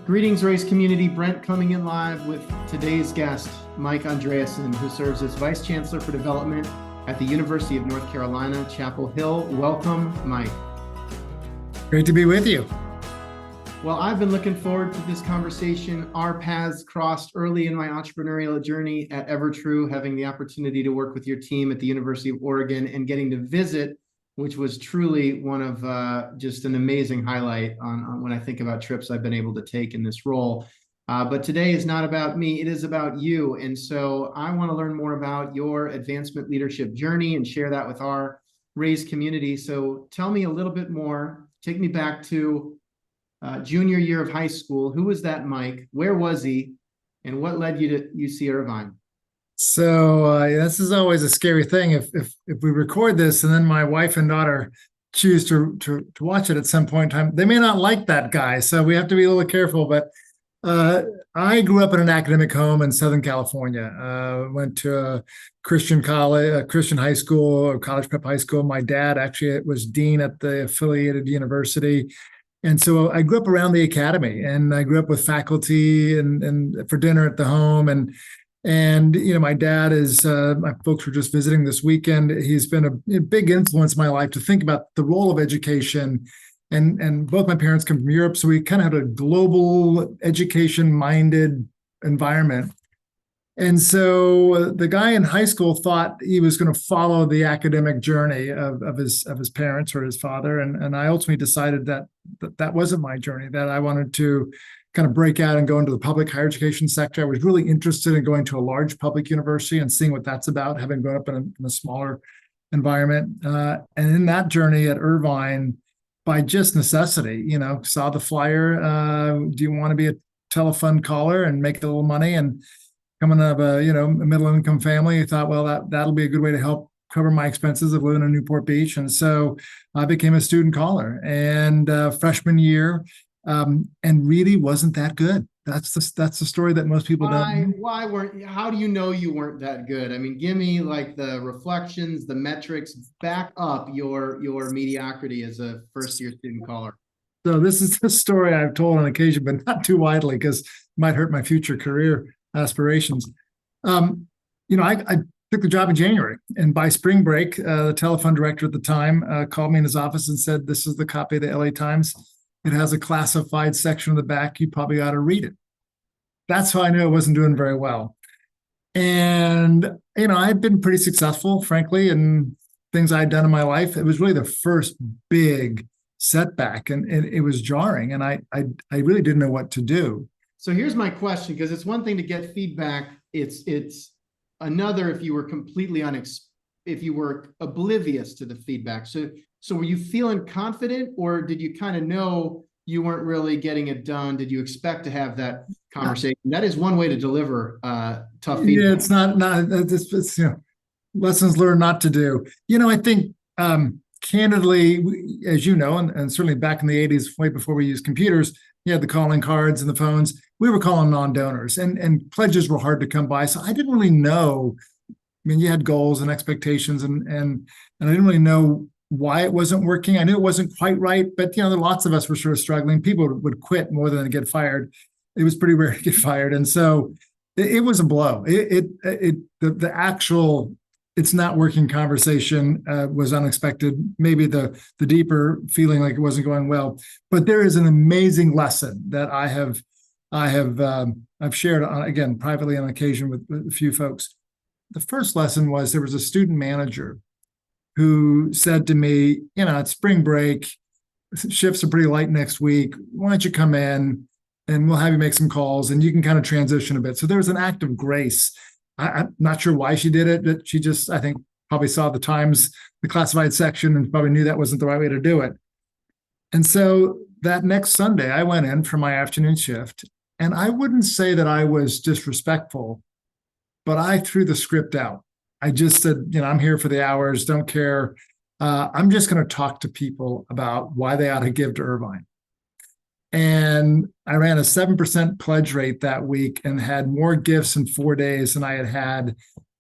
Greetings, race community. Brent coming in live with today's guest, Mike Andreasen, who serves as Vice Chancellor for Development at the University of North Carolina, Chapel Hill. Welcome, Mike. Great to be with you. Well, I've been looking forward to this conversation. Our paths crossed early in my entrepreneurial journey at Evertrue, having the opportunity to work with your team at the University of Oregon and getting to visit, which was truly one of just an amazing highlight on when I think about trips I've been able to take in this role. But today is not about me, it is about you. And so I want to learn more about your advancement leadership journey and share that with our race community. So tell me a little bit more, take me back to junior year of high school. Who was that Mike? Where was he? And what led you to UC Irvine? So this is always a scary thing. If we record this and then my wife and daughter choose to watch it at some point in time, they may not like that guy. So we have to be a little careful. But I grew up in an academic home in Southern California. Went to a Christian college, a Christian high school, or college prep high school. My dad actually was dean at the affiliated university. And so I grew up around the academy, and I grew up with faculty and for dinner at the home. And you know, my dad is, my folks were just visiting this weekend. He's been a big influence in my life to think about the role of education. And both my parents come from Europe, so we kind of had a global education-minded environment. And so the guy in high school thought he was going to follow the academic journey of his parents or his father. And I ultimately decided that wasn't my journey, that I wanted to kind of break out and go into the public higher education sector. I was really interested in going to a large public university and seeing what that's about, having grown up in a smaller environment. And in that journey at Irvine, by just necessity, you know, saw the flyer, do you want to be a telefund caller and make a little money? And coming out of a middle income family, I thought, well, that'll be a good way to help cover my expenses of living in Newport Beach. And so I became a student caller, and freshman year, and really wasn't that good. That's the story that most people don't. How do you know you weren't that good? I mean, give me like the reflections, the metrics, back up your mediocrity as a first year student caller. So this is the story I've told on occasion, but not too widely because it might hurt my future career aspirations. I took the job in January, and by spring break, the telephone director at the time called me in his office and said, "This is the copy of the LA Times. It has a classified section in the back. You probably ought to read it." That's how I knew I wasn't doing very well. And, I'd been pretty successful, frankly, in things I'd done in my life. It was really the first big setback, and it was jarring. And I really didn't know what to do. So here's my question, because it's one thing to get feedback. It's another if you were completely if you were oblivious to the feedback. So were you feeling confident, or did you kind of know you weren't really getting it done? Did you expect to have that conversation? That is one way to deliver tough feedback. Yeah, it's not it's lessons learned not to do. I think candidly, as you know, and certainly back in the 80s, way before we used computers, you had the calling cards and the phones. We were calling non-donors, and pledges were hard to come by. So I didn't really know. I mean, you had goals and expectations, and I didn't really know why it wasn't working. I knew it wasn't quite right, but lots of us were sort of struggling. People would quit more than get fired. It was pretty rare to get fired, and so it was a blow. The actual it's not working conversation was unexpected. Maybe the deeper feeling like it wasn't going well. But there is an amazing lesson that I've shared again privately on occasion with a few folks. The first lesson was there was a student manager who said to me, it's spring break, shifts are pretty light next week. Why don't you come in and we'll have you make some calls and you can kind of transition a bit. So there was an act of grace. I'm not sure why she did it, but she just, I think, probably saw the Times, the classified section, and probably knew that wasn't the right way to do it. And so that next Sunday, I went in for my afternoon shift, and I wouldn't say that I was disrespectful, but I threw the script out. I just said, I'm here for the hours, don't care. I'm just going to talk to people about why they ought to give to Irvine. And I ran a 7% pledge rate that week and had more gifts in 4 days than I had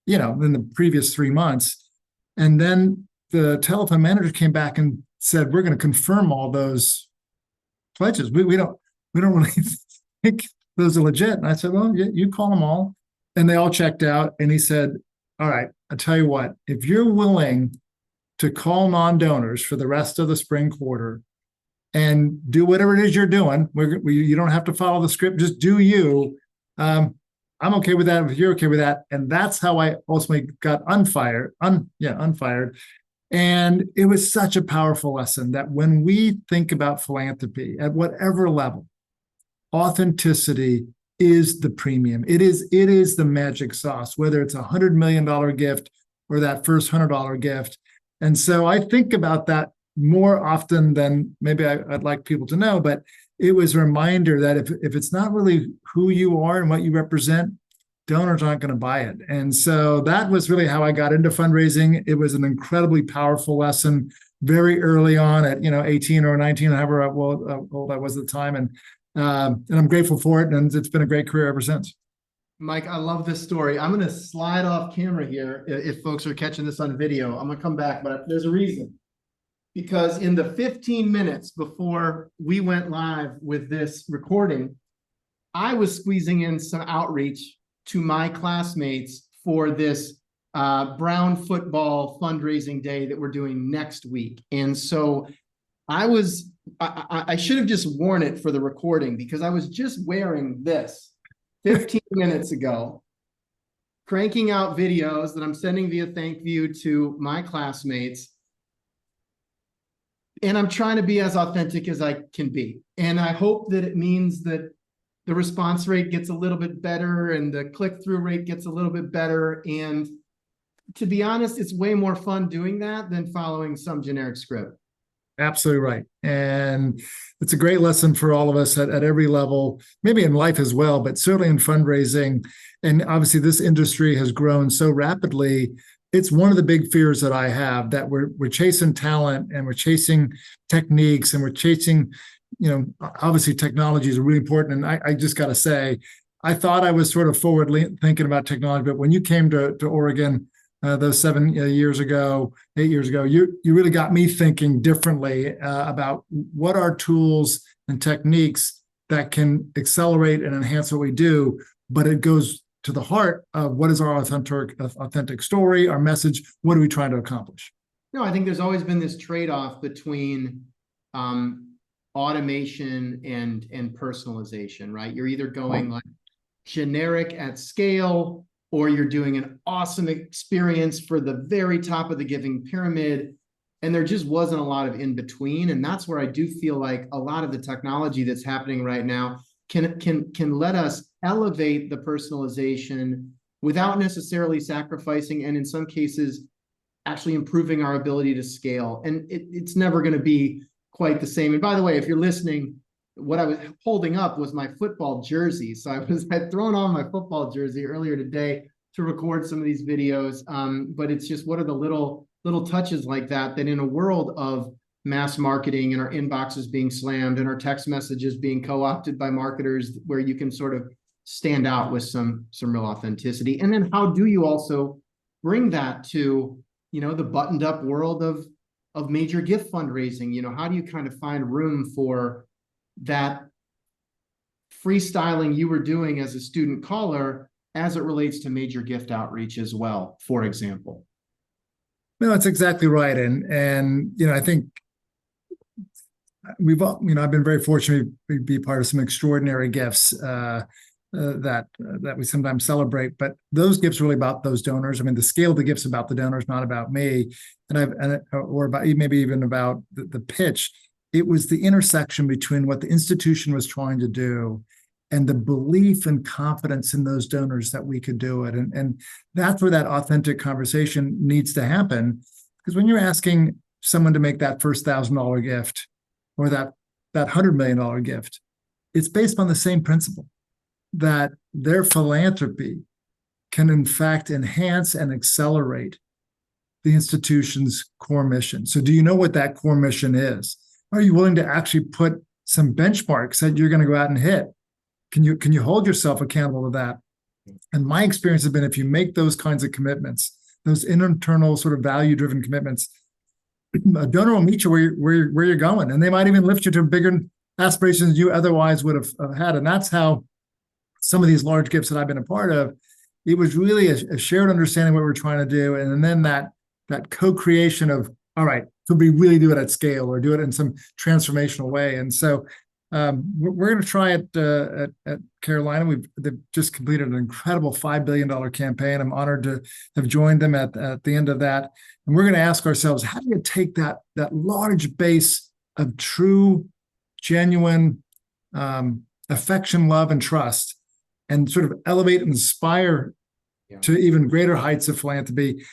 in the previous 3 months. And then the telephone manager came back and said, "We're going to confirm all those pledges. We don't really think those are legit. And I said, well, you call them all. And they all checked out. And he said, all right, I'll tell you what, if you're willing to call non-donors for the rest of the spring quarter and do whatever it is you're doing, you don't have to follow the script, just do you. I'm okay with that if you're okay with that. And that's how I ultimately got unfired. And it was such a powerful lesson that when we think about philanthropy at whatever level, authenticity is the premium. It is the magic sauce, whether it's $100 million gift or that first $100 gift. And so I think about that more often than maybe I'd like people to know, but it was a reminder that if it's not really who you are and what you represent, donors aren't going to buy it. And so that was really how I got into fundraising. It was an incredibly powerful lesson very early on at 18 or 19, however old I was at the time. And I'm grateful for it. And it's been a great career ever since. Mike, I love this story. I'm going to slide off camera here if folks are catching this on video. I'm going to come back, but there's a reason. Because in the 15 minutes before we went live with this recording, I was squeezing in some outreach to my classmates for this Brown football fundraising day that we're doing next week. And so I should have just worn it for the recording because I was just wearing this 15 minutes ago, cranking out videos that I'm sending via ThankView to my classmates. And I'm trying to be as authentic as I can be. And I hope that it means that the response rate gets a little bit better and the click-through rate gets a little bit better. And to be honest, it's way more fun doing that than following some generic script. Absolutely right. And it's a great lesson for all of us at every level, maybe in life as well, but certainly in fundraising. And obviously this industry has grown so rapidly. It's one of the big fears that I have, that we're chasing talent and we're chasing techniques and we're chasing, obviously technology is really important. And I just got to say, I thought I was sort of forward thinking about technology, but when you came to Oregon those 7 years ago, 8 years ago, you really got me thinking differently about what are tools and techniques that can accelerate and enhance what we do, but it goes to the heart of what is our authentic story, our message, what are we trying to accomplish? No, I think there's always been this trade-off between automation and personalization, right? You're either going like generic at scale, or you're doing an awesome experience for the very top of the giving pyramid. And there just wasn't a lot of in between. And that's where I do feel like a lot of the technology that's happening right now can let us elevate the personalization without necessarily sacrificing, and in some cases, actually improving our ability to scale. And it's never going to be quite the same. And by the way, if you're listening, what I was holding up was my football jersey. So I'd thrown on my football jersey earlier today to record some of these videos. But it's just, what are the little touches like that in a world of mass marketing and our inboxes being slammed and our text messages being co-opted by marketers, where you can sort of stand out with some real authenticity. And then how do you also bring that to, the buttoned up world of major gift fundraising? How do you kind of find room for that freestyling you were doing as a student caller as it relates to major gift outreach as well, for example? No, that's exactly right. And I think we've all, I've been very fortunate to be part of some extraordinary gifts that we sometimes celebrate, but those gifts are really about those donors. I mean, the scale of the gifts about the donors, not about me, or about maybe even about the pitch. It was the intersection between what the institution was trying to do and the belief and confidence in those donors that we could do it. And that's where that authentic conversation needs to happen. Because when you're asking someone to make that first $1,000 gift or that $100 million gift, it's based on the same principle, that their philanthropy can in fact enhance and accelerate the institution's core mission. So do you know what that core mission is? Are you willing to actually put some benchmarks that you're going to go out and hit? Can you hold yourself accountable to that? And my experience has been, if you make those kinds of commitments, those internal sort of value-driven commitments, a donor will meet you where you're going, and they might even lift you to bigger aspirations you otherwise would have had. And that's how some of these large gifts that I've been a part of, it was really a shared understanding of what we're trying to do. And then that co-creation of, all right, could we really do it at scale or do it in some transformational way? And so we're going to try it at Carolina. They've just completed an incredible $5 billion campaign. I'm honored to have joined them at the end of that. And we're going to ask ourselves, how do you take that large base of true, genuine affection, love, and trust, and sort of elevate and inspire to even greater heights of philanthropy,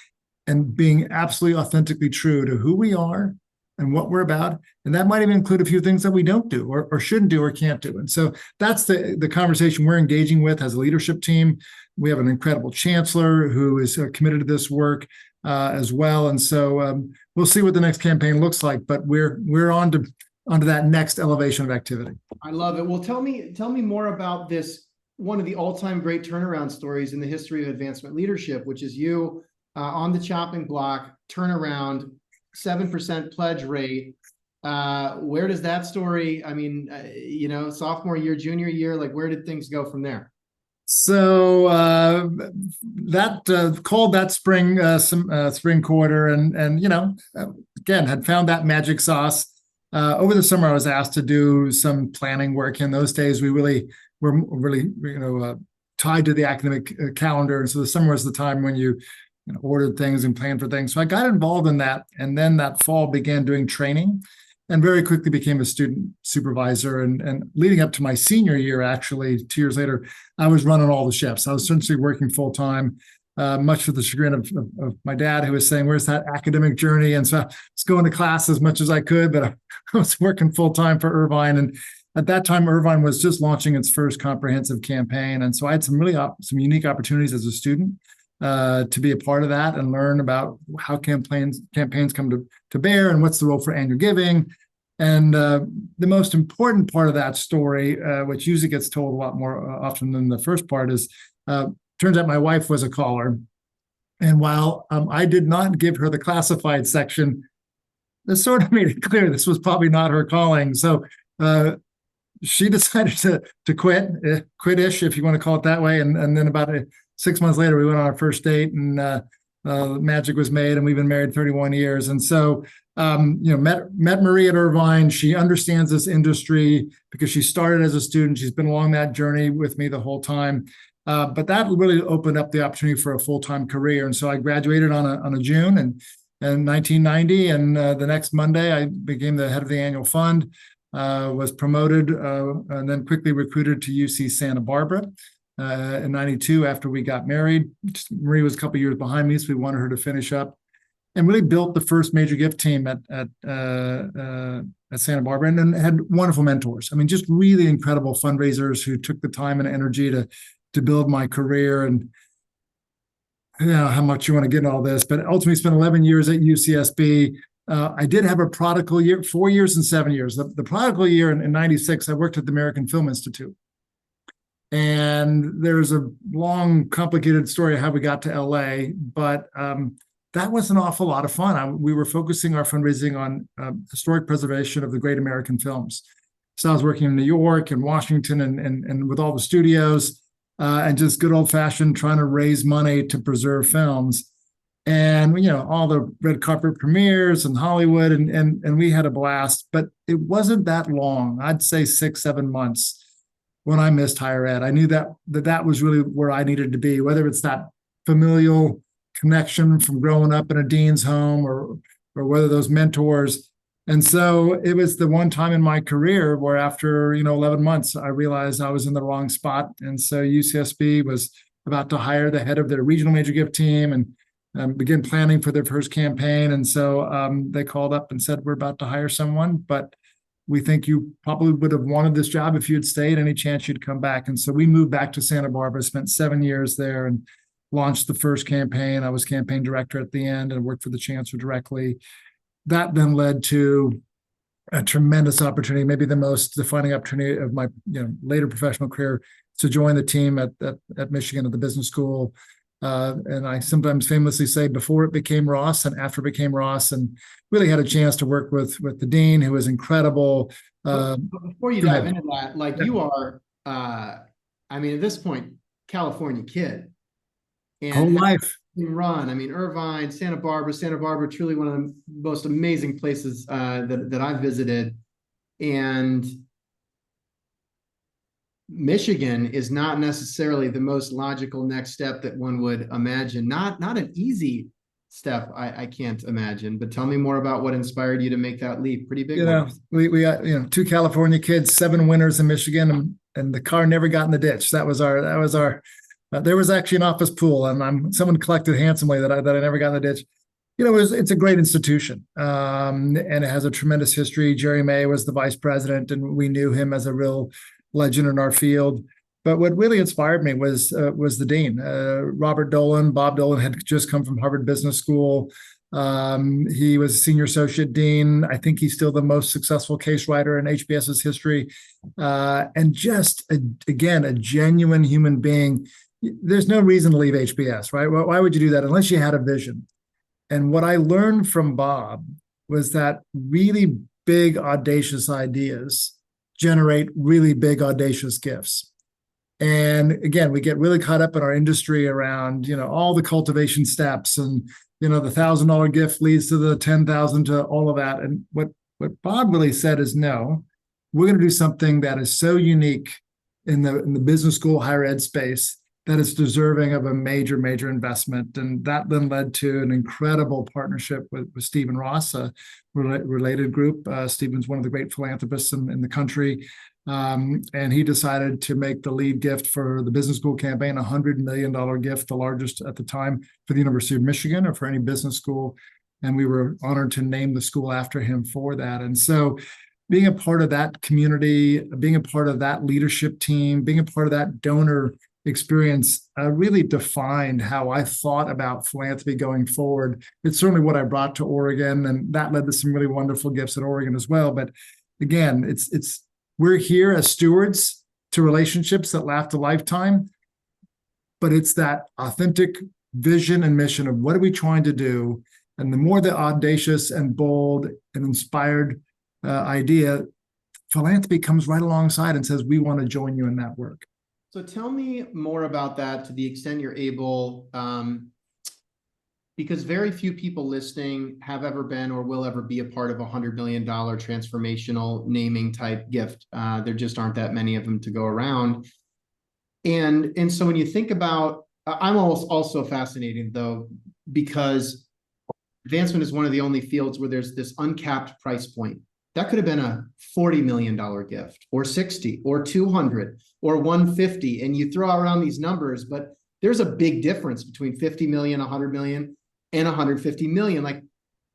and being absolutely authentically true to who we are and what we're about. And that might even include a few things that we don't do or shouldn't do or can't do. And so that's the conversation we're engaging with as a leadership team. We have an incredible chancellor who is committed to this work as well. And so we'll see what the next campaign looks like, but we're on to that next elevation of activity. I love it. Well, tell me more about this, one of the all-time great turnaround stories in the history of advancement leadership, which is you on the chopping block, turnaround, 7% pledge rate. Where does that story, I mean, sophomore year, junior year, like where did things go from there? So called that spring quarter, and again, had found that magic sauce. Over the summer, I was asked to do some planning work. In those days, we were really tied to the academic calendar, and so the summer was the time when you ordered things and planned for things. So I got involved in that, and then that fall began doing training, and very quickly became a student supervisor. And leading up to my senior year, actually 2 years later, I was running all the shifts. I was essentially working full time, much to the chagrin of my dad, who was saying, "Where's that academic journey?" And so I was going to class as much as I could, but I was working full time for Irvine. And at that time, Irvine was just launching its first comprehensive campaign, and so I had some unique opportunities as a student to be a part of that and learn about how campaigns come to bear and what's the role for annual giving. And the most important part of that story, which usually gets told a lot more often than the first part, is turns out my wife was a caller. And while I did not give her the classified section, this sort of made it clear this was probably not her calling. So she decided to quit-ish, if you want to call it that way. And then about 6 months later, we went on our first date, and magic was made, and we've been married 31 years. And so, met Marie at Irvine. She understands this industry because she started as a student. She's been along that journey with me the whole time. But that really opened up the opportunity for a full-time career. And so I graduated on a June in 1990, and the next Monday I became the head of the annual fund, was promoted, and then quickly recruited to UC Santa Barbara. In 92, after we got married. Marie was a couple years behind me, so we wanted her to finish up, and really built the first major gift team at Santa Barbara, and then had wonderful mentors. I mean, just really incredible fundraisers who took the time and energy to build my career. And how much you want to get in all this, but ultimately spent 11 years at UCSB. I did have a prodigal year, 4 years and 7 years. The prodigal year in 96, I worked at the American Film Institute. And there's a long, complicated story of how we got to LA, but that was an awful lot of fun. We were focusing our fundraising on historic preservation of the great American films. So I was working in New York and Washington and with all the studios, and just good old fashioned trying to raise money to preserve films. And all the red carpet premieres in Hollywood, and we had a blast. But it wasn't that long. I'd say 6-7 months when I missed higher ed. I knew that was really where I needed to be, whether it's that familial connection from growing up in a dean's home or whether those mentors. And so it was the one time in my career where after 11 months, I realized I was in the wrong spot. And so UCSB was about to hire the head of their regional major gift team and begin planning for their first campaign. And so they called up and said, "We're about to hire someone, but we think you probably would have wanted this job if you had stayed. Any chance you'd come back?" And so we moved back to Santa Barbara, spent 7 years there, and launched the first campaign. I was campaign director at the end and worked for the chancellor directly. That then led to a tremendous opportunity, maybe the most defining opportunity of my later professional career, to join the team at Michigan at the business school. And I sometimes famously say before it became Ross and after it became Ross, and really had a chance to work with the dean, who was incredible. But before you Go dive ahead. into that, like Yeah. you are, I mean, at this point, California kid, and Whole life. run. I mean, Irvine, Santa Barbara, truly one of the most amazing places that I've visited. And Michigan is not necessarily the most logical next step that one would imagine. Not an easy step, I can't imagine. But tell me more about what inspired you to make that leap. Pretty big one. We got, two California kids, 7 winters in Michigan, and the car never got in the ditch. That was our. There was actually an office pool, and someone collected handsomely that I never got in the ditch. It's a great institution, and it has a tremendous history. Jerry May was the vice president, and we knew him as a real legend in our field. But what really inspired me was the dean, Robert Dolan. Bob Dolan had just come from Harvard Business School. He was a senior associate dean. I think he's still the most successful case writer in HBS's history, and just again a genuine human being. There's no reason to leave HBS, right? Well, why would you do that unless you had a vision? And what I learned from Bob was that really big, audacious ideas generate really big, audacious gifts. And again, we get really caught up in our industry around, all the cultivation steps, and, the $1,000 gift leads to the 10,000 to all of that. And what Bob really said is, no, we're going to do something that is so unique in the business school higher ed space that is deserving of a major, major investment. And that then led to an incredible partnership with Stephen Ross, a related group. Stephen's one of the great philanthropists in the country. And he decided to make the lead gift for the business school campaign, a $100 million gift, the largest at the time for the University of Michigan or for any business school. And we were honored to name the school after him for that. And so being a part of that community, being a part of that leadership team, being a part of that donor experience really defined how I thought about philanthropy going forward. It's certainly what I brought to Oregon, and that led to some really wonderful gifts at Oregon as well. But again, we're here as stewards to relationships that last a lifetime, but it's that authentic vision and mission of what are we trying to do? And the more the audacious and bold and inspired idea, philanthropy comes right alongside and says, we want to join you in that work. So tell me more about that to the extent you're able, because very few people listening have ever been or will ever be a part of a $100 million transformational naming type gift. There just aren't that many of them to go around. And so when you think about, I'm also fascinated though, because advancement is one of the only fields where there's this uncapped price point. That could have been a $40 million gift or 60 or 200 or 150. And you throw around these numbers, but there's a big difference between 50 million, 100 million and 150 million. Like,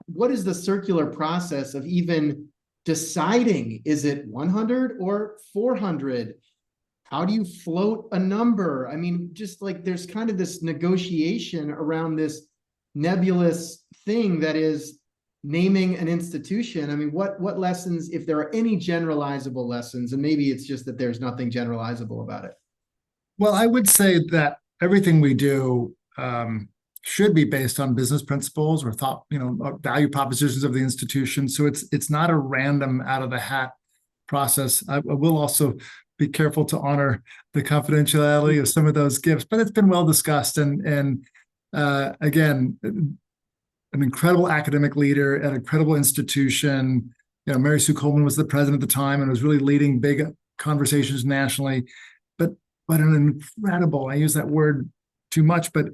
what is the circular process of even deciding, is it 100 or 400? How do you float a number? I mean, just like there's kind of this negotiation around this nebulous thing that is naming an institution. I mean, what lessons, if there are any generalizable lessons, and maybe it's just that there's nothing generalizable about it. Well, I would say that everything we do should be based on business principles or thought, value propositions of the institution. So it's not a random out of the hat process. I will also be careful to honor the confidentiality of some of those gifts, but it's been well discussed. And again, an incredible academic leader at an incredible institution. Mary Sue Coleman was the president at the time and was really leading big conversations nationally. But an incredible, I use that word too much, but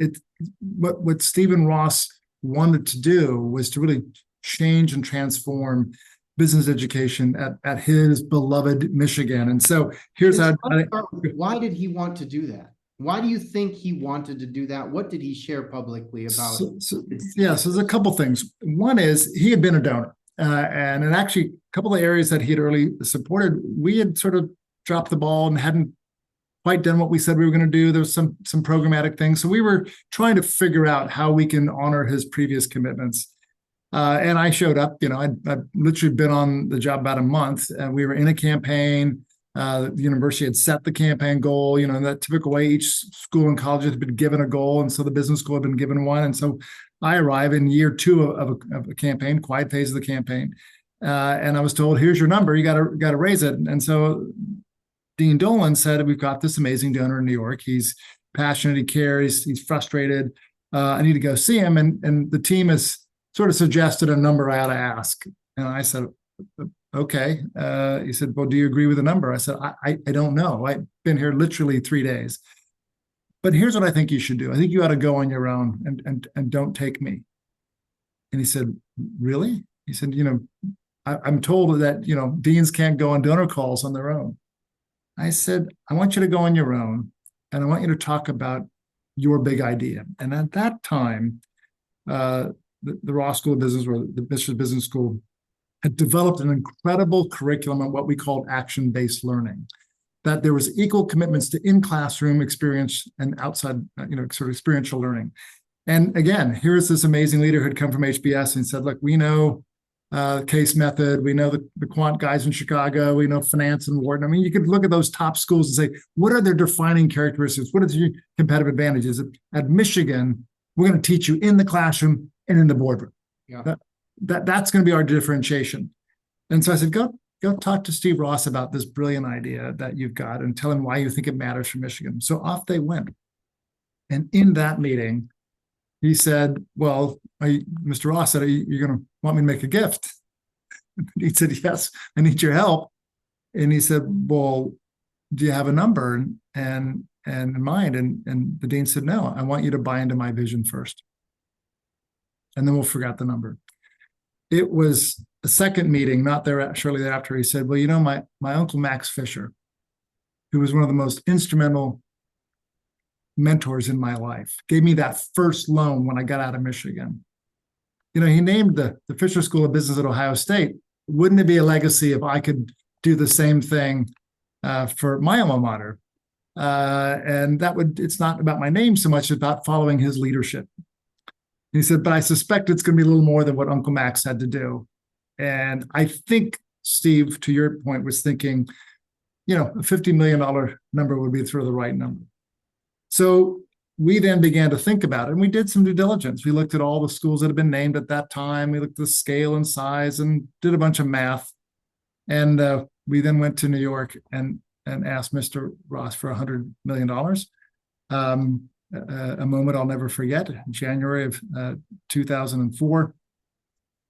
what Stephen Ross wanted to do was to really change and transform business education at his beloved Michigan. And so here's how. Why did he want to do that? Why do you think he wanted to do that? What did he share publicly about? So there's a couple things. One is he had been a donor, and actually a couple of areas that he had early supported, we had sort of dropped the ball and hadn't quite done what we said we were going to do. There was some programmatic things. So we were trying to figure out how we can honor his previous commitments. And I showed up, I'd literally been on the job about a month, and we were in a campaign. The university had set the campaign goal, in that typical way. Each school and college had been given a goal, and so the business school had been given one. And so I arrive in year 2 of a campaign, quiet phase of the campaign, and I was told, "Here's your number. You got to raise it." And so Dean Dolan said, "We've got this amazing donor in New York. He's passionate. He cares. He's frustrated. I need to go see him." And the team has sort of suggested a number I ought to ask. And I said, "Okay." He said, "Well, do you agree with the number?" I said, I don't know. I've been here literally 3 days. But here's what I think you should do. I think you ought to go on your own and don't take me." And he said, "Really?" He said, I'm told that, deans can't go on donor calls on their own." I said, "I want you to go on your own, and I want you to talk about your big idea." And at that time, the Ross School of Business, or the Bishop Business School, had developed an incredible curriculum on what we called action-based learning, that there was equal commitments to in-classroom experience and outside, sort of experiential learning. And again, here is this amazing leader who had come from HBS and said, "Look, we know case method, we know the quant guys in Chicago, we know finance and Wharton." I mean, you could look at those top schools and say, what are their defining characteristics? What are the competitive advantages? At Michigan, we're going to teach you in the classroom and in the boardroom. Yeah. That's going to be our differentiation. And so I said, go talk to Steve Ross about this brilliant idea that you've got and tell him why you think it matters for Michigan. So off they went. And in that meeting, he said, "Well, Mr. Ross said, are you going to want me to make a gift?" He said, "Yes, I need your help." And he said, "Well, do you have a number and in mind?" And the dean said, "No, I want you to buy into my vision first, and then we'll figure out the number." It was a second meeting, not there shortly thereafter. He said, "Well, my uncle Max Fisher, who was one of the most instrumental mentors in my life, gave me that first loan when I got out of Michigan. He named the Fisher School of Business at Ohio State. Wouldn't it be a legacy if I could do the same thing for my alma mater?" And it's not about my name so much, about following his leadership. He said, "But I suspect it's going to be a little more than what Uncle Max had to do." And I think Steve, to your point, was thinking, a $50 million number would be sort of the right number. So we then began to think about it, and we did some due diligence. We looked at all the schools that had been named at that time. We looked at the scale and size and did a bunch of math. And we then went to New York and asked Mr. Ross for $100 million. A moment I'll never forget, January of 2004.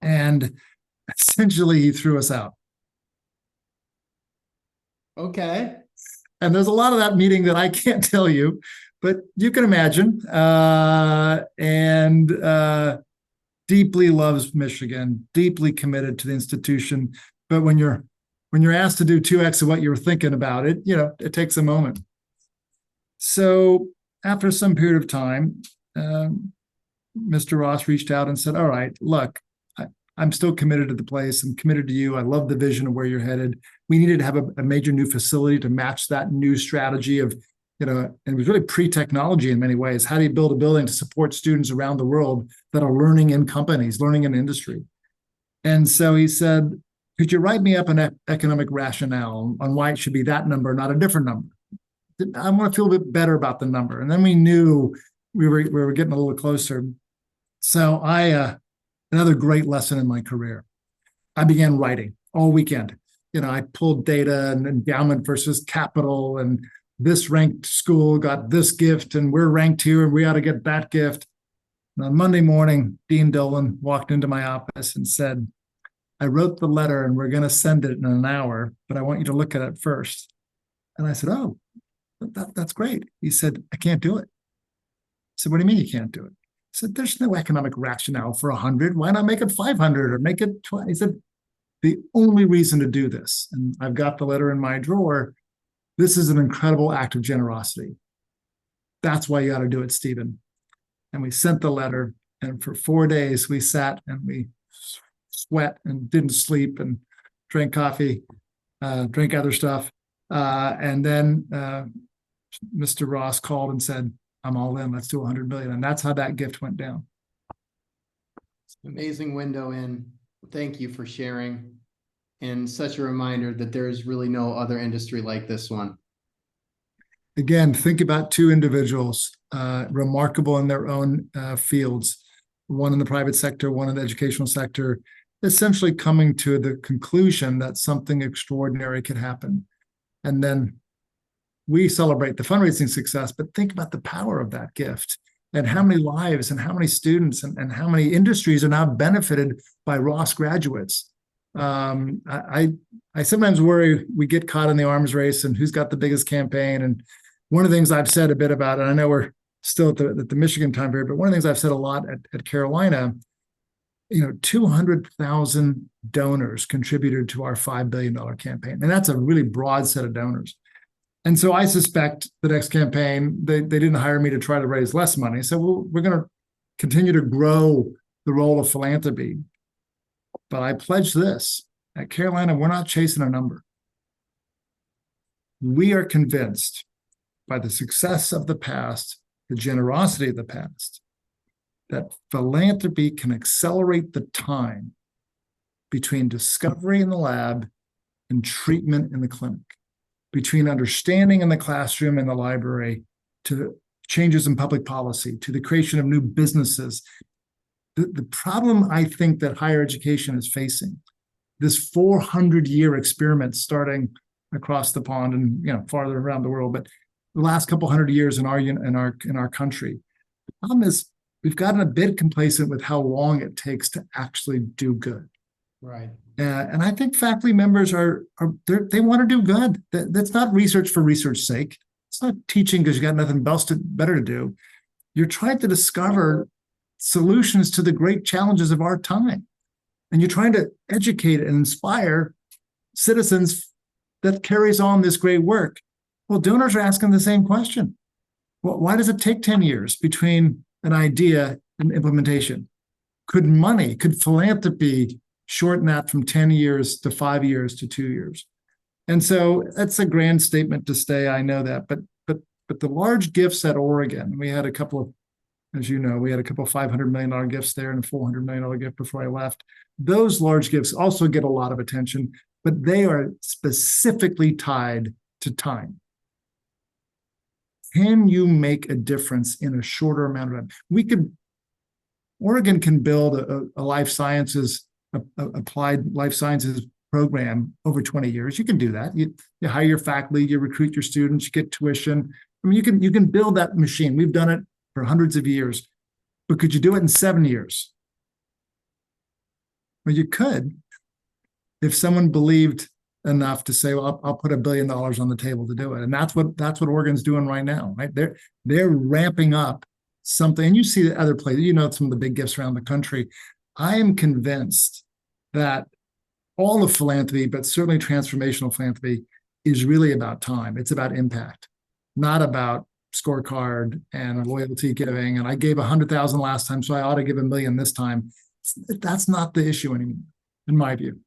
And essentially he threw us out. Okay. And there's a lot of that meeting that I can't tell you, but you can imagine. Deeply loves Michigan, deeply committed to the institution. But when you're asked to do 2x of what you're thinking about it, it takes a moment. So after some period of time, Mr. Ross reached out and said, "All right, look, I'm still committed to the place. I'm committed to you. I love the vision of where you're headed. We needed to have a major new facility to match that new strategy of, and it was really pre-technology in many ways. How do you build a building to support students around the world that are learning in companies, learning in industry?" And so he said, "Could you write me up an economic rationale on why it should be that number, not a different number? I want to feel a bit better about the number." And then we knew we were getting a little closer. So another great lesson in my career, I began writing all weekend. I pulled data and endowment versus capital, and this ranked school got this gift, and we're ranked here, and we ought to get that gift. And on Monday morning, Dean Dolan walked into my office and said, "I wrote the letter, and we're going to send it in an hour, but I want you to look at it first." And I said, "Oh, that's great." He said, "I can't do it." I said, "What do you mean you can't do it?" He said, "There's no economic rationale for 100. Why not make it 500 or make it 20? He said, "The only reason to do this," and I've got the letter in my drawer, "this is an incredible act of generosity. That's why you got to do it, Stephen." And we sent the letter, and for 4 days we sat and we sweat and didn't sleep and drank coffee, drank other stuff. And then Mr. Ross called and said, "I'm all in. Let's do 100 million." And that's how that gift went down. Amazing window in. Thank you for sharing. and such a reminder that there is really no other industry like this one. Again, think about two individuals, remarkable in their own fields, one in the private sector, one in the educational sector, essentially coming to the conclusion that something extraordinary could happen. And then we celebrate the fundraising success, but think about the power of that gift and how many lives and how many students and how many industries are now benefited by Ross graduates. I sometimes worry we get caught in the arms race and who's got the biggest campaign. And one of the things I've said a bit about, and I know we're still at the Michigan time period, but one of the things I've said a lot at Carolina, 200,000 donors contributed to our $5 billion campaign. And that's a really broad set of donors. And so I suspect the next campaign, they didn't hire me to try to raise less money. So we're going to continue to grow the role of philanthropy. But I pledge this, at Carolina, we're not chasing a number. We are convinced by the success of the past, the generosity of the past, that philanthropy can accelerate the time between discovery in the lab and treatment in the clinic, between understanding in the classroom and the library to changes in public policy, to the creation of new businesses. The problem I think that higher education is facing, this 400-year experiment starting across the pond and farther around the world, but the last couple hundred years in our country, the problem is we've gotten a bit complacent with how long it takes to actually do good. Right. And I think faculty members they want to do good. That's not research for research's sake. It's not teaching because you got nothing else better to do. You're trying to discover solutions to the great challenges of our time. And you're trying to educate and inspire citizens that carries on this great work. Well, donors are asking the same question. Well, why does it take 10 years between an idea and implementation? Could philanthropy shorten that from 10 years to 5 years to 2 years? And so that's a grand statement to say, I know that, but the large gifts at Oregon, we had a couple of, as you know, we had a couple of $500 million gifts there and a $400 million gift before I left. Those large gifts also get a lot of attention, but they are specifically tied to time. Can you make a difference in a shorter amount of time? Oregon can build a life sciences, applied life sciences program over 20 years. You can do that. You hire your faculty, you recruit your students, you get tuition. I mean, you can build that machine. We've done it for hundreds of years, but could you do it in 7 years? Well, you could if someone believed enough to say, well, I'll put $1 billion on the table to do it. And that's what Oregon's doing right now, right? They're ramping up something. And you see the other places, some of the big gifts around the country. I am convinced that all of philanthropy, but certainly transformational philanthropy, is really about time. It's about impact, not about scorecard and loyalty giving. And I gave 100,000 last time, so I ought to give $1 million this time. That's not the issue anymore, in my view.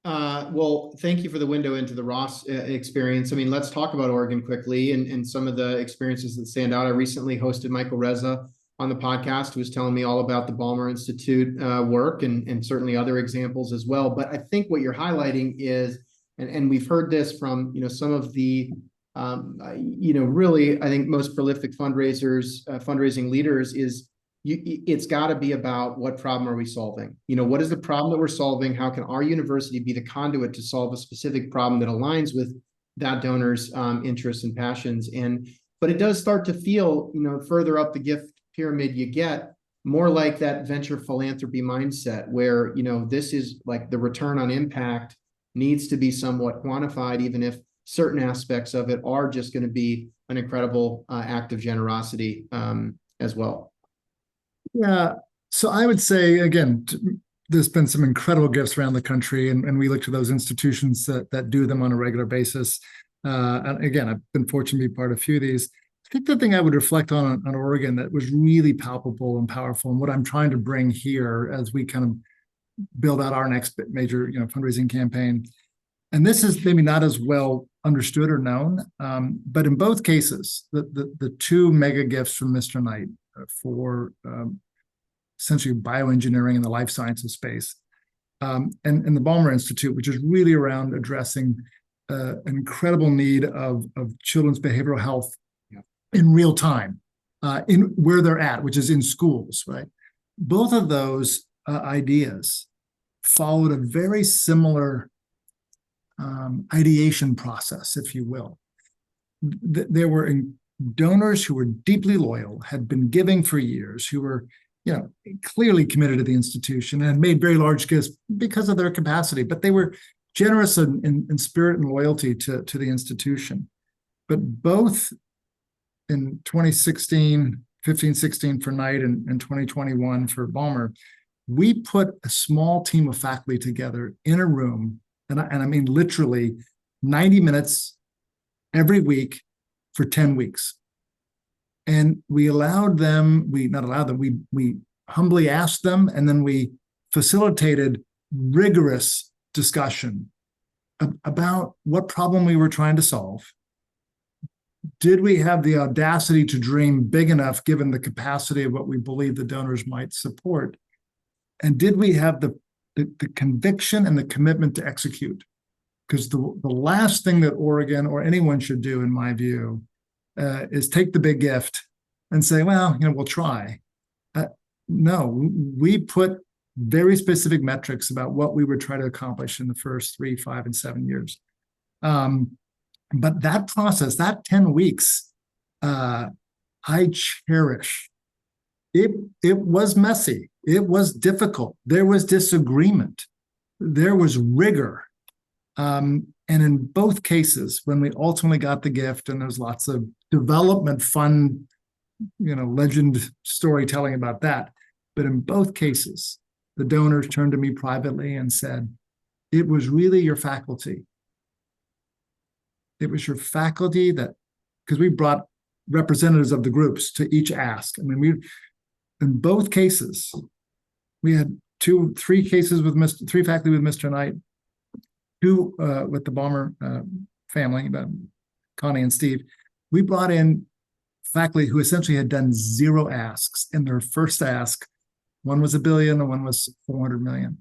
Well, thank you for the window into the Ross experience. I mean, let's talk about Oregon quickly and some of the experiences that stand out. I recently hosted Michael Andreasen on the podcast, who was telling me all about the Ballmer Institute work and certainly other examples as well. But I think what you're highlighting is, and we've heard this from some of the really, I think, most prolific fundraising leaders, is it's got to be about what problem are we solving? What is the problem that we're solving? How can our university be the conduit to solve a specific problem that aligns with that donor's interests and passions? But it does start to feel, further up the gift pyramid you get, more like that venture philanthropy mindset where, this is like the return on impact needs to be somewhat quantified, even if certain aspects of it are just going to be an incredible act of generosity as well. Yeah. So I would say, again, there's been some incredible gifts around the country, and we look to those institutions that do them on a regular basis. And again, I've been fortunate to be part of a few of these. I think the thing I would reflect on Oregon that was really palpable and powerful, and what I'm trying to bring here as we kind of build out our next major fundraising campaign, and this is maybe not as well understood or known, but in both cases, the two mega gifts from Mr. Knight for essentially bioengineering in the life sciences space, and the Balmer Institute, which is really around addressing an incredible need of children's behavioral health in real time, in where they're at, which is in schools, right? Both of those ideas followed a very similar ideation process, if you will. There were donors who were deeply loyal, had been giving for years, who were, clearly committed to the institution and had made very large gifts because of their capacity, but they were generous in spirit and loyalty to the institution. But both in 2016, 15, 16 for Knight and 2021 for Balmer, we put a small team of faculty together in a room, and I mean literally 90 minutes every week for 10 weeks. And we allowed them, we humbly asked them, and then we facilitated rigorous discussion about what problem we were trying to solve. Did we have the audacity to dream big enough given the capacity of what we believe the donors might support? And did we have the conviction and the commitment to execute? Because the last thing that Oregon or anyone should do, in my view, is take the big gift and say, well, we'll try. No, we put very specific metrics about what we would try to accomplish in the first 3, 5, and 7 years. But that process, that 10 weeks, I cherish. It was messy. It was difficult. There was disagreement. There was rigor. And in both cases, when we ultimately got the gift, and there's lots of development fun, legend storytelling about that. But in both cases, the donors turned to me privately and said, it was really your faculty. It was your faculty because we brought representatives of the groups to each ask. I mean, in both cases, we had 3 cases with three faculty with Mr. Knight, 2 with the Balmer family, Connie and Steve. We brought in faculty who essentially had done 0 asks in their first ask. One was $1 billion and one was $400 million.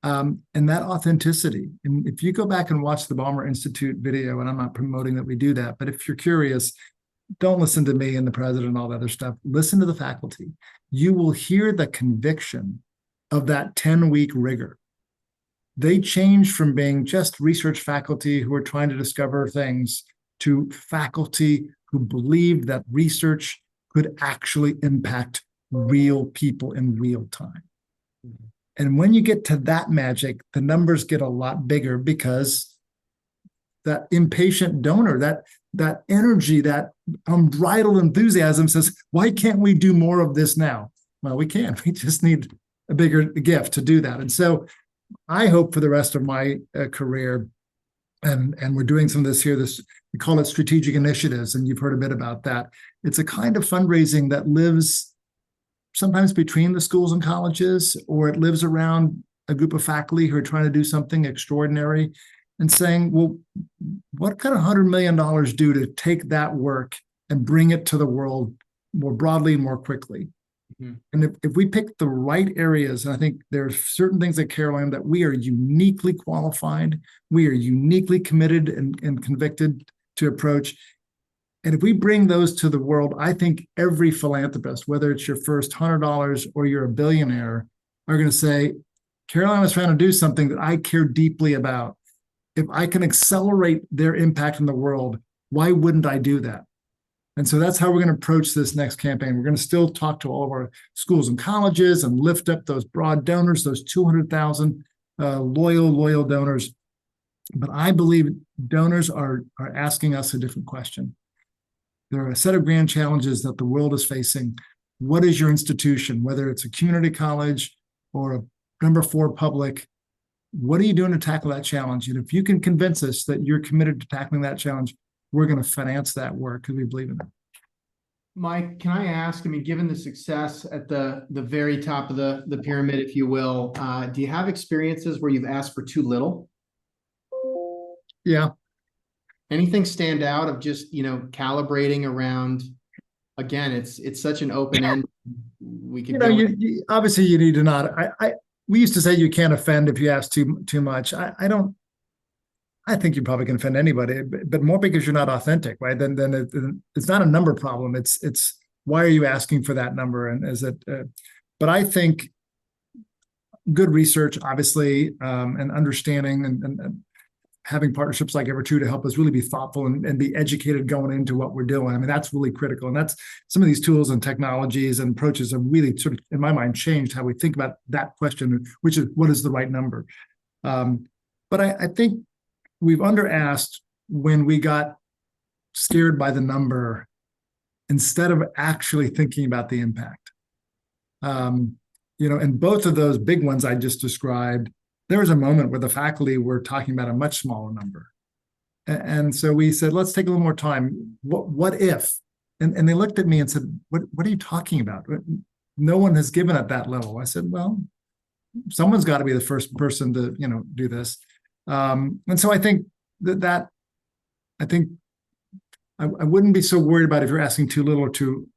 And that authenticity, and if you go back and watch the Balmer Institute video, and I'm not promoting that we do that, but if you're curious, don't listen to me and the president and all that other stuff. Listen to the faculty. You will hear the conviction of that 10-week rigor. They changed from being just research faculty who are trying to discover things to faculty who believed that research could actually impact real people in real time. Mm-hmm. And when you get to that magic, the numbers get a lot bigger because that impatient donor, that energy, that unbridled enthusiasm says, why can't we do more of this now? Well, we can. We just need a bigger gift to do that. And so I hope for the rest of my career, and we're doing some of this here, we call it strategic initiatives, and you've heard a bit about that. It's a kind of fundraising that lives sometimes between the schools and colleges, or it lives around a group of faculty who are trying to do something extraordinary and saying, well, what could $100 million do to take that work and bring it to the world more broadly, more quickly? Mm-hmm. And if we pick the right areas, and I think there are certain things at Carolina that we are uniquely qualified, we are uniquely committed and convicted to approach. And if we bring those to the world, I think every philanthropist, whether it's your first $100 or you're a billionaire, are going to say, Carolina's trying to do something that I care deeply about. If I can accelerate their impact in the world, why wouldn't I do that? And so that's how we're going to approach this next campaign. We're going to still talk to all of our schools and colleges and lift up those broad donors, those 200,000 loyal donors. But I believe donors are asking us a different question. There are a set of grand challenges that the world is facing. What is your institution, whether it's a community college or a number 4 public? What are you doing to tackle that challenge? And if you can convince us that you're committed to tackling that challenge, we're going to finance that work because we believe in it. Mike, can I ask, given the success at the very top of the pyramid, if you will, do you have experiences where you've asked for too little? Yeah. Anything stand out of just, calibrating around, again, it's such an open end. We could obviously you need to not, we used to say you can't offend if you ask too much. I think you probably can offend anybody, but more because you're not authentic, right? Then it's not a number problem. It's why are you asking for that number? And is it? But I think good research, obviously, and understanding and having partnerships like Evertrue to help us really be thoughtful and be educated going into what we're doing. I mean, that's really critical. And that's some of these tools and technologies and approaches have really sort of, in my mind, changed how we think about that question, which is what is the right number? But I think we've under-asked when we got scared by the number instead of actually thinking about the impact. And both of those big ones I just described, there was a moment where the faculty were talking about a much smaller number. And so we said, let's take a little more time. What if? And they looked at me and said, what are you talking about? No one has given at that level. I said, well, someone's got to be the first person to, do this. And so I think I wouldn't be so worried about if you're asking too little or too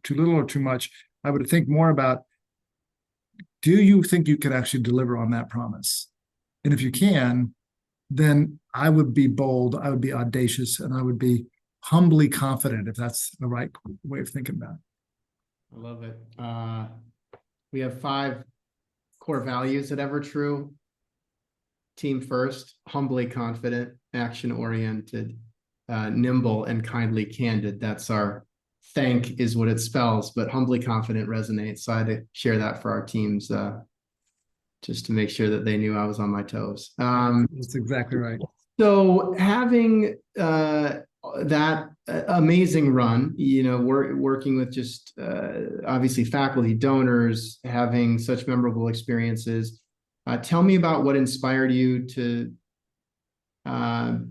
little or too much. I would think more about, do you think you can actually deliver on that promise? And if you can, then I would be bold, I would be audacious, and I would be humbly confident, if that's the right way of thinking about it. I love it. We have 5 core values at Evertrue. Team first, humbly confident, action-oriented, nimble, and kindly candid. That's our thank is what it spells, but humbly confident resonates. So I had to share that for our teams just to make sure that they knew I was on my toes. That's exactly right. So having that amazing run, working with just obviously faculty, donors, having such memorable experiences. Tell me about what inspired you to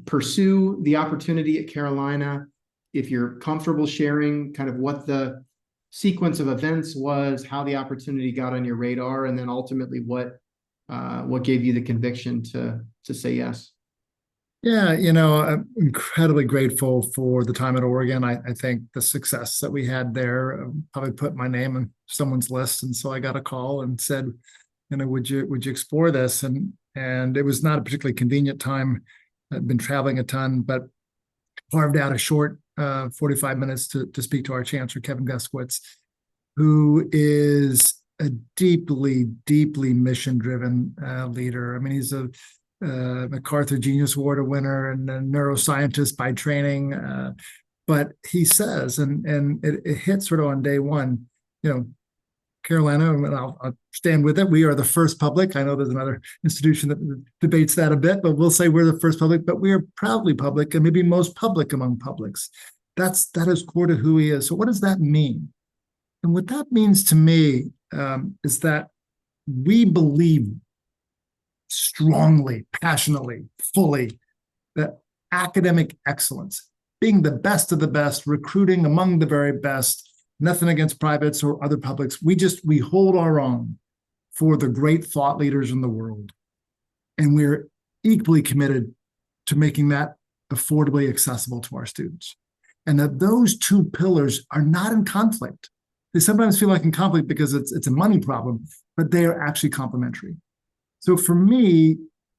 pursue the opportunity at Carolina. If you're comfortable sharing kind of what the sequence of events was, how the opportunity got on your radar, and then ultimately what gave you the conviction to say yes. Yeah, I'm incredibly grateful for the time at Oregon. I think the success that we had there probably put my name on someone's list. And so I got a call and said, would you explore this? And it was not a particularly convenient time. I'd been traveling a ton, but carved out a short 45 minutes to speak to our Chancellor, Kevin Guskowitz, who is a deeply, deeply mission-driven leader. I mean, he's a MacArthur Genius Award winner and a neuroscientist by training. But he says, and it hits sort of on day one, Carolina, and I'll stand with it. We are the first public. I know there's another institution that debates that a bit, but we'll say we're the first public, but we are proudly public and maybe most public among publics. That is core to who he is. So what does that mean? And what that means to me is that we believe strongly, passionately, fully that academic excellence, being the best of the best, recruiting among the very best, nothing against privates or other publics. We hold our own for the great thought leaders in the world. And we're equally committed to making that affordably accessible to our students. And that those two pillars are not in conflict. They sometimes feel like in conflict because it's a money problem, but they are actually complementary. So for me,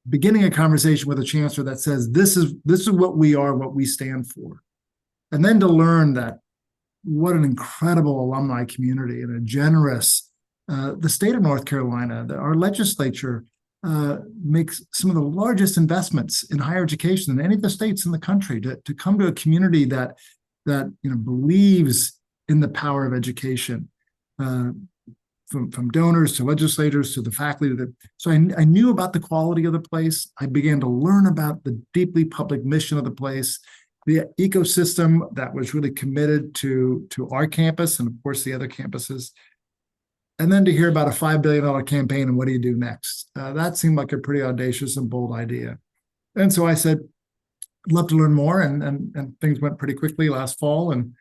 beginning a conversation with a chancellor that says, this is what we are, what we stand for. And then to learn that what an incredible alumni community and a generous, the state of North Carolina, our legislature makes some of the largest investments in higher education than any of the states in the country. To come to a community that believes in the power of education, from donors to legislators to the faculty. So I knew about the quality of the place. I began to learn about the deeply public mission of the place, the ecosystem that was really committed to our campus and, of course, the other campuses. And then to hear about a $5 billion campaign and what do you do next? That seemed like a pretty audacious and bold idea. And so I said, I'd love to learn more. And things went pretty quickly last fall. And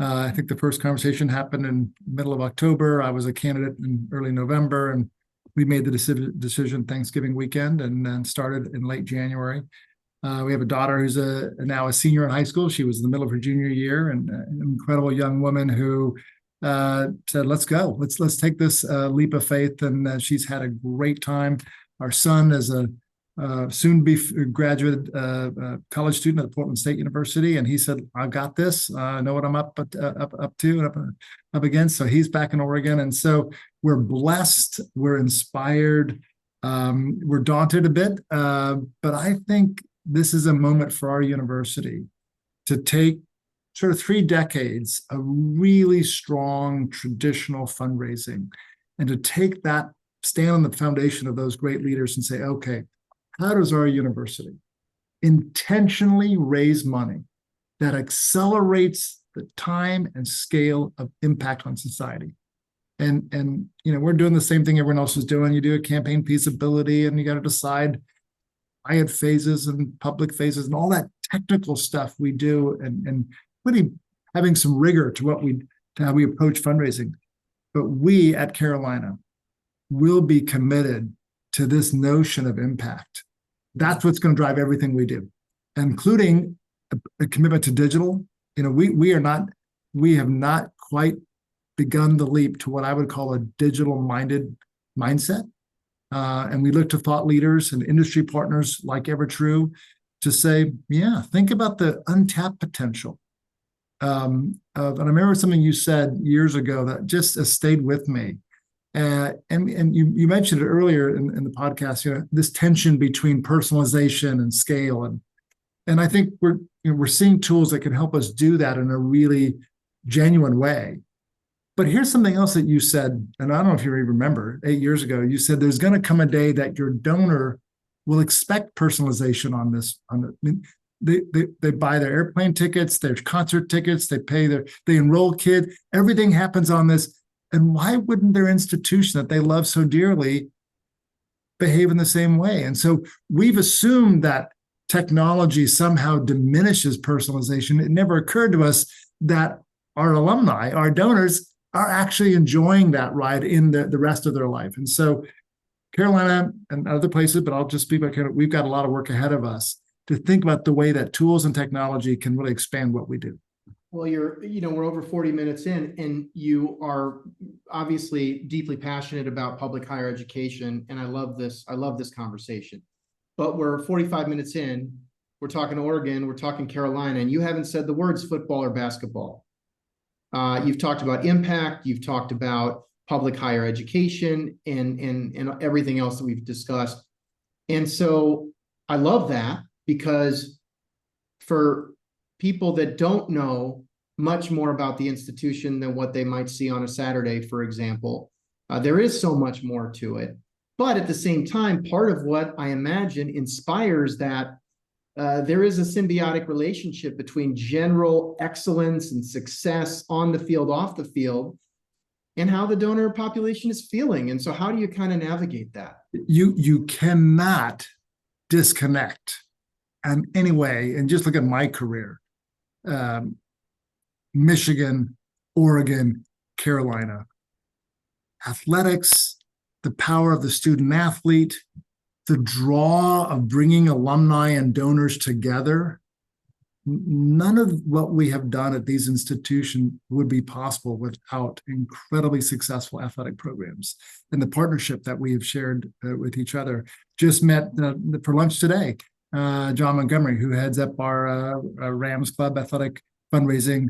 I think the first conversation happened in the middle of October. I was a candidate in early November, and we made the decision Thanksgiving weekend and then started in late January. We have a daughter who's now a senior in high school. She was in the middle of her junior year, and an incredible young woman who said, let's go. Let's take this leap of faith. And she's had a great time. Our son is a soon-to-be graduate college student at Portland State University, and he said, "I got this. I know what I'm up to and up against." So he's back in Oregon, and so we're blessed. We're inspired. We're daunted a bit, but I think this is a moment for our university to take sort of 3 decades of really strong traditional fundraising, and to take that, stand on the foundation of those great leaders and say, okay, how does our university intentionally raise money that accelerates the time and scale of impact on society? And we're doing the same thing everyone else is doing. You do a campaign feasibility, and you got to decide quiet phases and public phases and all that technical stuff we do, and really having some rigor to how we approach fundraising. But we at Carolina will be committed to this notion of impact. That's what's going to drive everything we do, including a commitment to digital. We have not quite begun the leap to what I would call a digital-minded mindset. And we look to thought leaders and industry partners like Evertrue to say, yeah, think about the untapped potential. And I remember something you said years ago that just has stayed with me. And you mentioned it earlier in the podcast, this tension between personalization and scale. And I think we're seeing tools that can help us do that in a really genuine way. But here's something else that you said, and I don't know if you remember, 8 years ago, you said there's going to come a day that your donor will expect personalization on this. They buy their airplane tickets, their concert tickets, they enroll kids, everything happens on this. And why wouldn't their institution that they love so dearly behave in the same way? And so we've assumed that technology somehow diminishes personalization. It never occurred to us that our alumni, our donors, are actually enjoying that ride in the rest of their life. And so Carolina and other places, but I'll just speak about Carolina, we've got a lot of work ahead of us to think about the way that tools and technology can really expand what we do. Well, we're over 40 minutes in, and you are obviously deeply passionate about public higher education. And I love this conversation, but we're 45 minutes in, we're talking Oregon, we're talking Carolina, and you haven't said the words football or basketball. You've talked about impact, you've talked about public higher education and everything else that we've discussed. And so I love that, because for people that don't know much more about the institution than what they might see on a Saturday, for example, there is so much more to it. But at the same time, part of what I imagine inspires that there is a symbiotic relationship between general excellence and success on the field, off the field, and how the donor population is feeling. And so how do you kind of navigate that? You cannot disconnect in any way. And just look at my career. Michigan, Oregon, Carolina. Athletics, the power of the student athlete, the draw of bringing alumni and donors together. None of what we have done at these institutions would be possible without incredibly successful athletic programs and the partnership that we have shared with each other. Just met for lunch today, John Montgomery, who heads up our Rams Club athletic fundraising,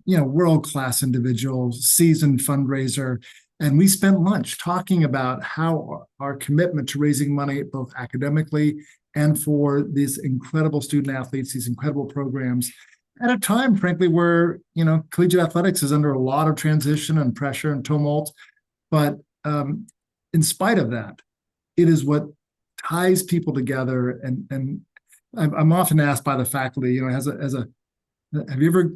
world-class individual, seasoned fundraiser. And we spent lunch talking about how our commitment to raising money, both academically and for these incredible student athletes, these incredible programs, at a time, frankly, where, collegiate athletics is under a lot of transition and pressure and tumult. But in spite of that, it is what ties people together. And I'm often asked by the faculty, have you ever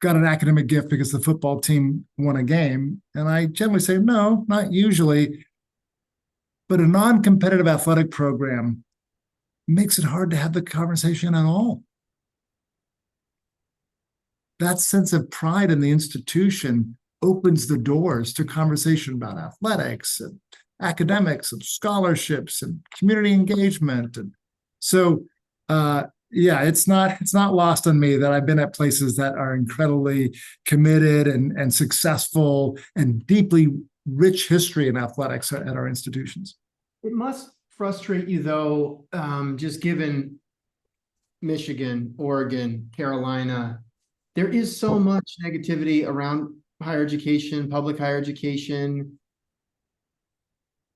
got an academic gift because the football team won a game? And I generally say, no, not usually. But a non-competitive athletic program makes it hard to have the conversation at all. That sense of pride in the institution opens the doors to conversation about athletics and academics and scholarships and community engagement. And so yeah, it's not lost on me that I've been at places that are incredibly committed and successful and deeply rich history in athletics at our institutions. It must frustrate you though, just given Michigan, Oregon, Carolina, there is so much negativity around higher education, public higher education.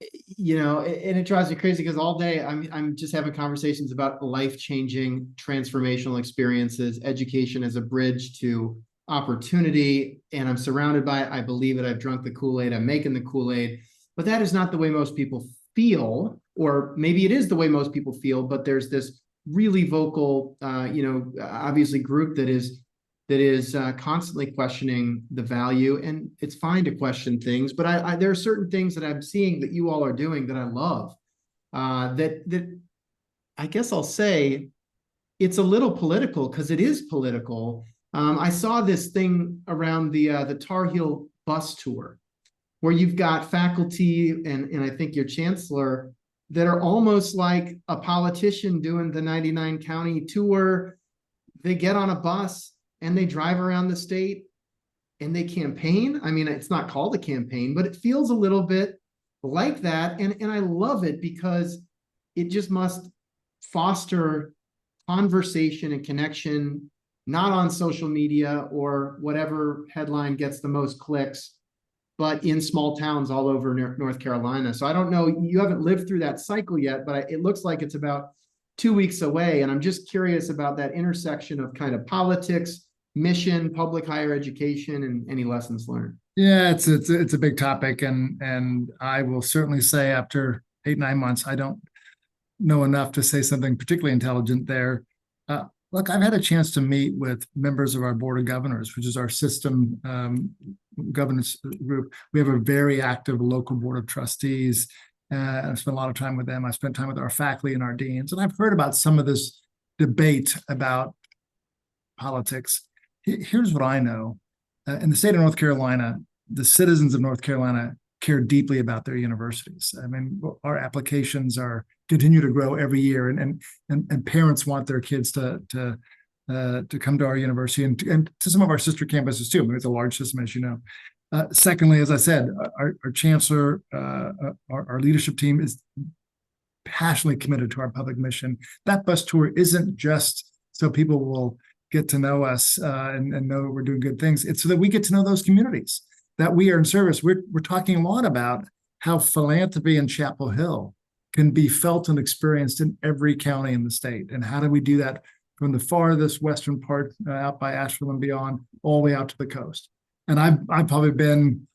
And it drives me crazy because all day I'm just having conversations about life-changing transformational experiences, education as a bridge to opportunity, and I'm surrounded by it. I believe it. I've drunk the Kool-Aid. I'm making the Kool-Aid, but that is not the way most people feel, or maybe it is the way most people feel, but there's this really vocal, obviously group that is constantly questioning the value, and it's fine to question things, but there are certain things that I'm seeing that you all are doing that I love. That I guess I'll say it's a little political because it is political. I saw this thing around the Tar Heel bus tour, where you've got faculty and I think your chancellor that are almost like a politician doing the 99 county tour. They get on a bus and they drive around the state and they campaign. I mean, it's not called a campaign, but it feels a little bit like that. And I love it because it just must foster conversation and connection, not on social media or whatever headline gets the most clicks, but in small towns all over North Carolina. So I don't know, you haven't lived through that cycle yet, but it looks like it's about 2 weeks away. And I'm just curious about that intersection of kind of politics, mission, public higher education, and any lessons learned. Yeah, it's a big topic, and I will certainly say after 8-9 months, I don't know enough to say something particularly intelligent there. Look, I've had a chance to meet with members of our board of governors, which is our system governance group. We have a very active local board of trustees. I've spent a lot of time with them. I spent time with our faculty and our deans, and I've heard about some of this debate about politics. Here's what I know. In the state of North Carolina, the citizens of North Carolina care deeply about their universities. I mean, our applications continue to grow every year, and parents want their kids to come to our university and to some of our sister campuses too. I mean, it's a large system, as you know. Secondly, as I said, our chancellor, our leadership team is passionately committed to our public mission. That bus tour isn't just so people will get to know us and know we're doing good things. It's so that we get to know those communities that we are in service. We're talking a lot about how philanthropy in Chapel Hill can be felt and experienced in every county in the state. And how do we do that from the farthest western part out by Asheville and beyond, all the way out to the coast? And I've probably been,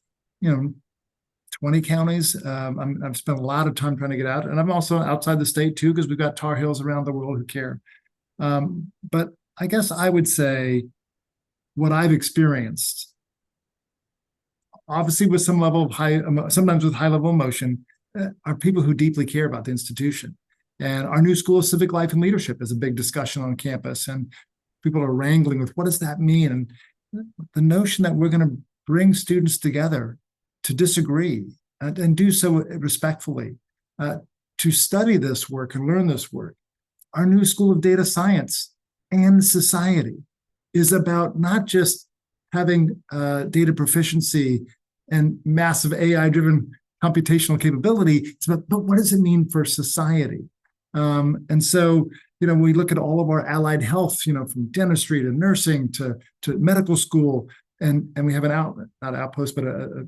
20 counties. I've spent a lot of time trying to get out, and I'm also outside the state too, because we've got Tar Heels around the world who care. But I guess I would say what I've experienced, obviously with some level of sometimes with high level emotion, are people who deeply care about the institution. And our new School of Civic Life and Leadership is a big discussion on campus, and people are wrangling with what does that mean? And the notion that we're going to bring students together to disagree and do so respectfully, to study this work and learn this work. Our new School of Data Science and Society is about not just having data proficiency and massive AI-driven computational capability. It's about, but what does it mean for society? And so, we look at all of our allied health, from dentistry to nursing to medical school, and we have not an outpost, but a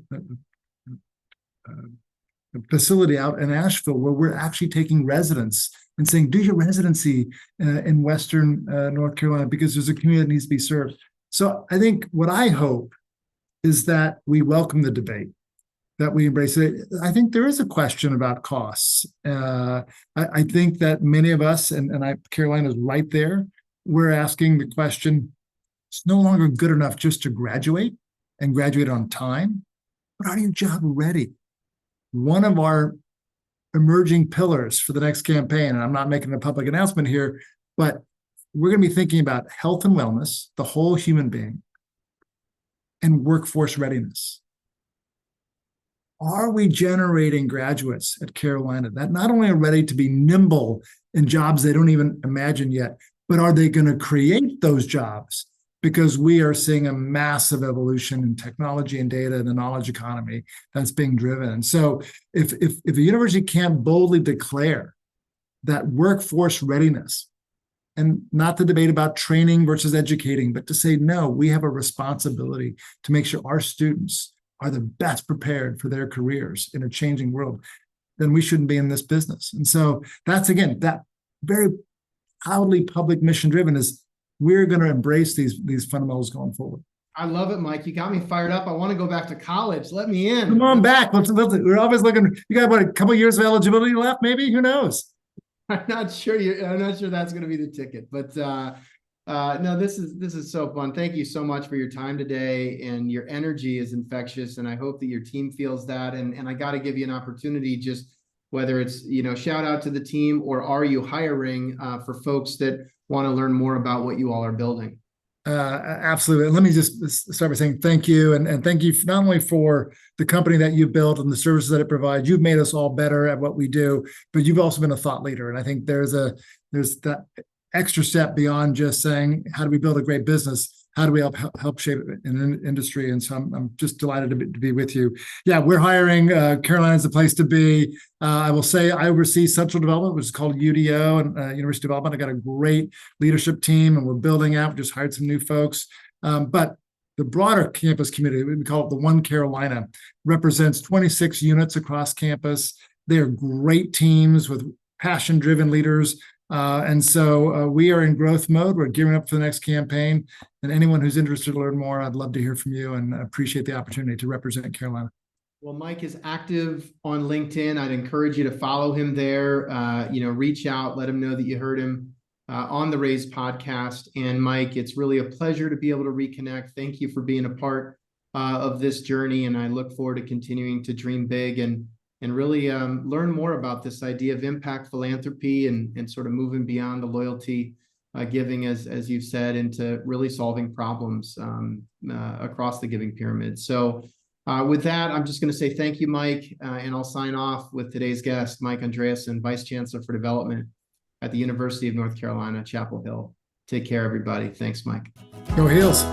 facility out in Asheville where we're actually taking residents and saying, do your residency in Western North Carolina, because there's a community that needs to be served. So I think what I hope is that we welcome the debate, that we embrace it. I think there is a question about costs. I think that many of us, and Carolina's right there, we're asking the question, it's no longer good enough just to graduate and graduate on time, but are you job ready? One of our emerging pillars for the next campaign, and I'm not making a public announcement here, but we're going to be thinking about health and wellness, the whole human being, and workforce readiness. Are we generating graduates at Carolina that not only are ready to be nimble in jobs they don't even imagine yet, but are they going to create those jobs? Because we are seeing a massive evolution in technology and data and the knowledge economy that's being driven. And so if a university can't boldly declare that workforce readiness, and not the debate about training versus educating, but to say, no, we have a responsibility to make sure our students are the best prepared for their careers in a changing world, then we shouldn't be in this business. And so that's, again, that very proudly public mission driven is we're going to embrace these fundamentals going forward. I love it, Mike. You got me fired up. I want to go back to college. Let me in. Come on back. We're always looking. You got, what, a couple of years of eligibility left, maybe? Who knows? I'm not sure that's going to be the ticket, but no, this is so fun. Thank you so much for your time today, and your energy is infectious, and I hope that your team feels that. And I got to give you an opportunity, just whether it's, shout out to the team, or are you hiring for folks that want to learn more about what you all are building? Absolutely. Let me just start by saying thank you. And thank you not only for the company that you built and the services that it provides. You've made us all better at what we do, but you've also been a thought leader. And I think there's that extra step beyond just saying, how do we build a great business? How do we help shape an industry? And so I'm just delighted to be with you. Yeah, we're hiring. Carolina's the place to be. I will say I oversee central development, which is called UDO and University Development. I got a great leadership team, and we're building out. We just hired some new folks. But the broader campus community, we call it the One Carolina, represents 26 units across campus. They are great teams with passion-driven leaders. And so we are in growth mode. We're gearing up for the next campaign. And anyone who's interested to learn more, I'd love to hear from you, and appreciate the opportunity to represent Carolina. Well, Mike is active on LinkedIn. I'd encourage you to follow him there. Reach out, let him know that you heard him on the Raise podcast. And Mike, it's really a pleasure to be able to reconnect. Thank you for being a part of this journey. And I look forward to continuing to dream big and really learn more about this idea of impact philanthropy and sort of moving beyond the loyalty giving, as you've said, into really solving problems across the giving pyramid. So with that, I'm just going to say thank you, Mike, and I'll sign off with today's guest, Mike Andreasen, Vice Chancellor for Development at the University of North Carolina, Chapel Hill. Take care, everybody. Thanks, Mike. Go Heels.